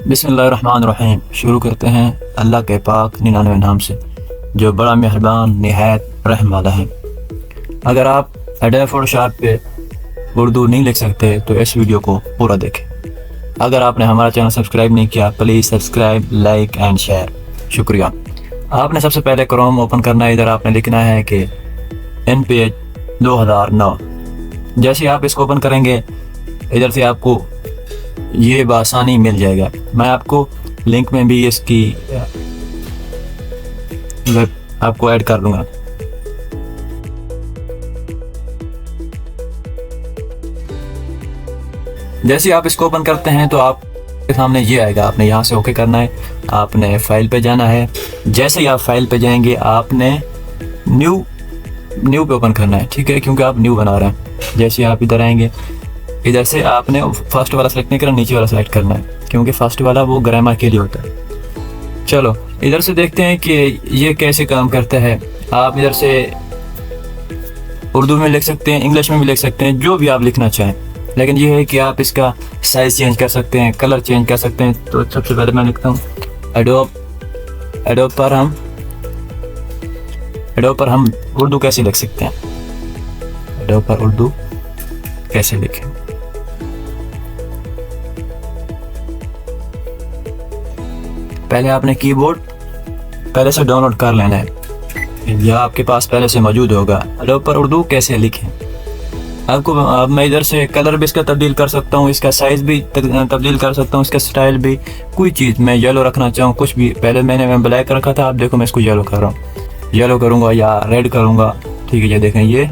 बिस्मिल्लाहिर्रहमानिर्रहीम। शुरू करते हैं अल्लाह के पाक 99 नाम से जो बड़ा मेहरबान निहायत रहम वाला है। अगर आप एडोब फोटोशॉप पे उर्दू नहीं लिख सकते तो इस वीडियो को पूरा देखें। अगर आपने हमारा चैनल सब्सक्राइब नहीं किया please subscribe, like and share. शुक्रिया। आपने सबसे पहले क्रोम ओपन करना है। इधर आपने लिखना है कि इन पेज 2009। जैसे आप इसको ओपन करेंगे इधर से आपको ये बआसानी मिल जाएगा। मैं आपको लिंक में भी इसकी आपको ऐड कर दूंगा। जैसे आप इसको ओपन करते हैं तो आपके सामने ये आएगा। आपने यहाँ से ओके करना है, आपने फाइल पे जाना है। जैसे ही आप फाइल पे जाएंगे आपने न्यू पे ओपन करना है, ठीक है, क्योंकि आप न्यू बना रहे हैं। जैसे आप इधर आएंगे इधर से आपने फर्स्ट वाला सेलेक्ट नहीं करना, नीचे वाला सेलेक्ट करना है, क्योंकि फर्स्ट वाला वो ग्रामर के लिए होता है। चलो इधर से देखते हैं कि ये कैसे काम करता है। आप इधर से उर्दू में लिख सकते हैं, इंग्लिश में भी लिख सकते हैं, जो भी आप लिखना चाहें। लेकिन ये है कि आप इसका साइज़ चेंज कर सकते हैं, कलर चेंज कर सकते हैं। तो सबसे पहले मैं लिखता हूँ एडोब पर हम उर्दू कैसे लिख सकते हैं। एडोब पर उर्दू कैसे लिखें। पहले आपने कीबोर्ड पहले से डाउनलोड कर लेना है या आपके पास पहले से मौजूद होगा। एडोब पर उर्दू कैसे लिखें। आपको अब मैं इधर से कलर भी इसका तब्दील कर सकता हूँ, इसका साइज़ भी तब्दील कर सकता हूँ, इसका स्टाइल भी। कोई चीज़ मैं येलो रखना चाहूँ, कुछ भी। पहले मैं ब्लैक रखा था, आप देखो मैं इसको येलो कर रहा हूँ, येलो करूँगा या रेड करूँगा, ठीक है। ये देखें ये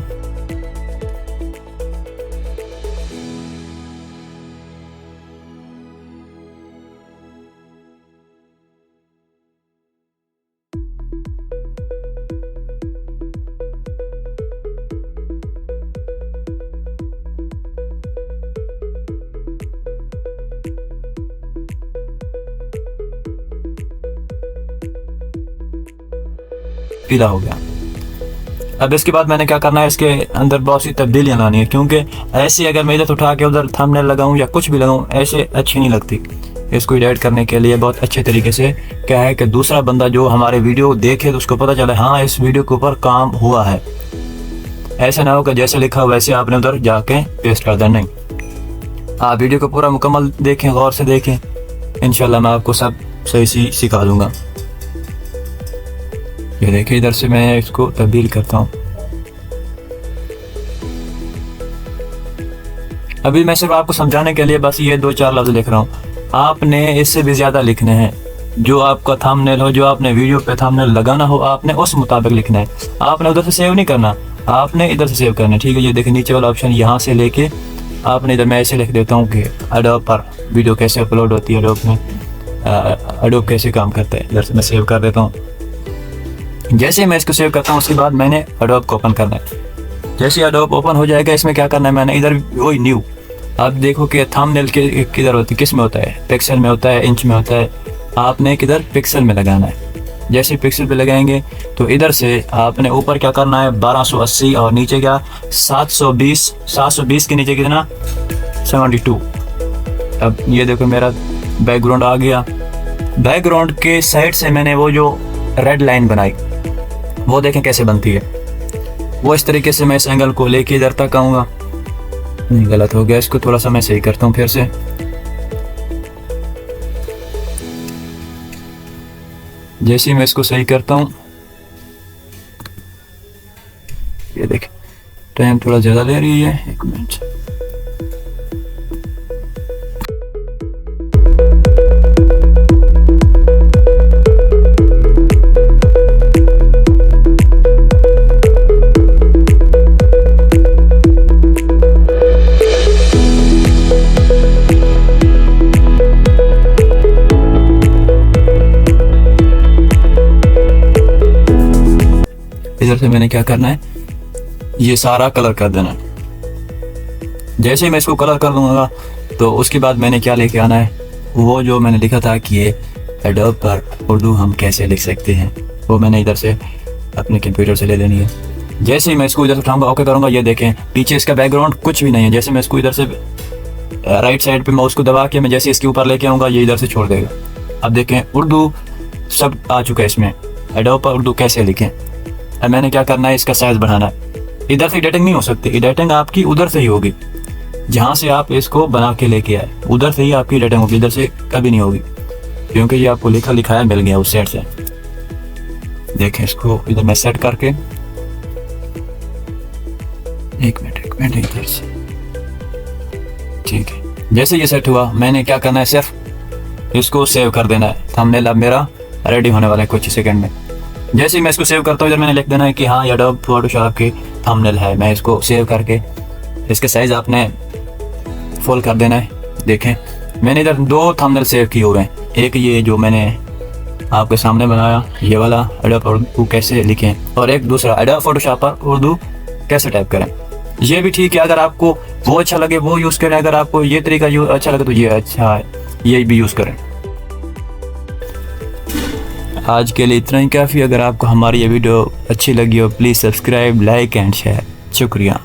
पीला हो गया। अब इसके बाद मैंने क्या करना है, इसके अंदर बहुत सी तब्दीलियाँ लानी है, क्योंकि ऐसे अगर मैं इधर उठा के उधर थंबनेल लगाऊं या कुछ भी लगाऊं ऐसे अच्छी नहीं लगती। इसको एडिट करने के लिए बहुत अच्छे तरीके से क्या है कि दूसरा बंदा जो हमारे वीडियो देखे तो उसको पता चले हाँ इस वीडियो के ऊपर काम हुआ है। ऐसा ना हो कि जैसे लिखा वैसे आपने उधर जाके पेस्ट कर देना। नहीं, आप वीडियो को पूरा मुकम्मल देखें, गौर से देखें, इंशाल्लाह मैं आपको सब सही सिखा दूँगा। ये देखिए इधर से मैं इसको तब्दील करता हूँ। अभी मैं सिर्फ आपको समझाने के लिए बस ये 2-4 लफ्ज़ लिख रहा हूँ। आपने इससे भी ज़्यादा लिखने हैं। जो आपका थंबनेल हो, जो आपने वीडियो पे थंबनेल लगाना हो, आपने उस मुताबिक लिखना है। आपने उधर से सेव नहीं करना, आपने इधर से सेव करना है, ठीक है। ये देखिए नीचे वाला ऑप्शन यहाँ से लेके आपने इधर मैं ऐसे लिख देता हूँ कि एडोब पर वीडियो कैसे अपलोड होती है, एडोब में एडोब कैसे काम करता है। इधर से मैं सेव कर देता हूँ। जैसे मैं इसको सेव करता हूँ उसके बाद मैंने एडोब को ओपन करना है। जैसे एडोब ओपन हो जाएगा इसमें क्या करना है, मैंने इधर वही न्यू। आप देखो कि थंबनेल किधर होती है, किस में होता है, पिक्सल में होता है, इंच में होता है। आपने किधर पिक्सल में लगाना है। जैसे पिक्सल पे लगाएंगे तो इधर से आपने ऊपर क्या करना है 1280 और नीचे क्या 720 के नीचे कितना 72। अब ये देखो मेरा बैकग्राउंड आ गया। बैकग्राउंड के साइड से मैंने वो जो रेड लाइन बनाई वो देखें कैसे बनती है। वो इस तरीके से मैं इस एंगल को लेके इधर तक आऊँगा। नहीं, गलत हो गया, इसको थोड़ा सा मैं सही करता हूँ फिर से। जैसे ही मैं इसको सही करता हूँ ये देखें टाइम थोड़ा ज़्यादा ले रही है, 1 मिनट। इधर से मैंने क्या करना है, ये सारा कलर कर देना है। जैसे मैं इसको कलर कर दूंगा तो उसके बाद मैंने क्या लेके आना है, वो जो मैंने लिखा था कि ये एडोब पर उर्दू हम कैसे लिख सकते हैं, वो मैंने इधर से अपने कंप्यूटर से ले लेनी है। जैसे ही मैं इसको इधर से उठाऊंगा ओके करूंगा, ये देखें पीछे इसका बैकग्राउंड कुछ भी नहीं है। जैसे मैं इसको इधर से राइट साइड पे माउस को दबा के मैं जैसे इसके ऊपर लेके आऊँगा ये इधर से छोड़ देगा। अब देखें उर्दू सब आ चुका है इसमें। एडोब पर उर्दू कैसे लिखें। अब मैंने क्या करना है, इसका साइज़ बढ़ाना है। इधर से एडिटिंग नहीं हो सकती, एडिटिंग आपकी उधर से ही होगी जहाँ से आप इसको बना के लेके आए, उधर से ही आपकी एडिटिंग होगी, इधर से कभी नहीं होगी, क्योंकि ये आपको लिखा लिखाया मिल गया उस साइड से। देखें इसको इधर मैं सेट करके, एक मिनट इधर से, ठीक है। जैसे ये सेट हुआ मैंने क्या करना है, सिर्फ इसको सेव कर देना है। थंबनेल अब मेरा रेडी होने वाला है कुछ सेकंड में। जैसे ही मैं इसको सेव करता हूँ इधर मैंने लिख देना है कि हाँ एडोब फोटोशॉप की थंबनेल है। मैं इसको सेव करके इसके साइज आपने फुल कर देना है। देखें मैंने इधर 2 थंबनेल सेव किए हुए हैं, एक ये जो मैंने आपके सामने बनाया ये वाला एडोब उर्दू कैसे लिखें, और एक दूसरा एडोब फोटोशॉप पर उर्दू कैसे टाइप करें। ये भी ठीक है, अगर आपको वो अच्छा लगे वो यूज़ करें, अगर आपको ये तरीका अच्छा लगे तो ये अच्छा है, ये भी यूज़ करें। आज के लिए इतना ही काफ़ी। अगर आपको हमारी ये वीडियो अच्छी लगी हो please subscribe, like and share. शुक्रिया।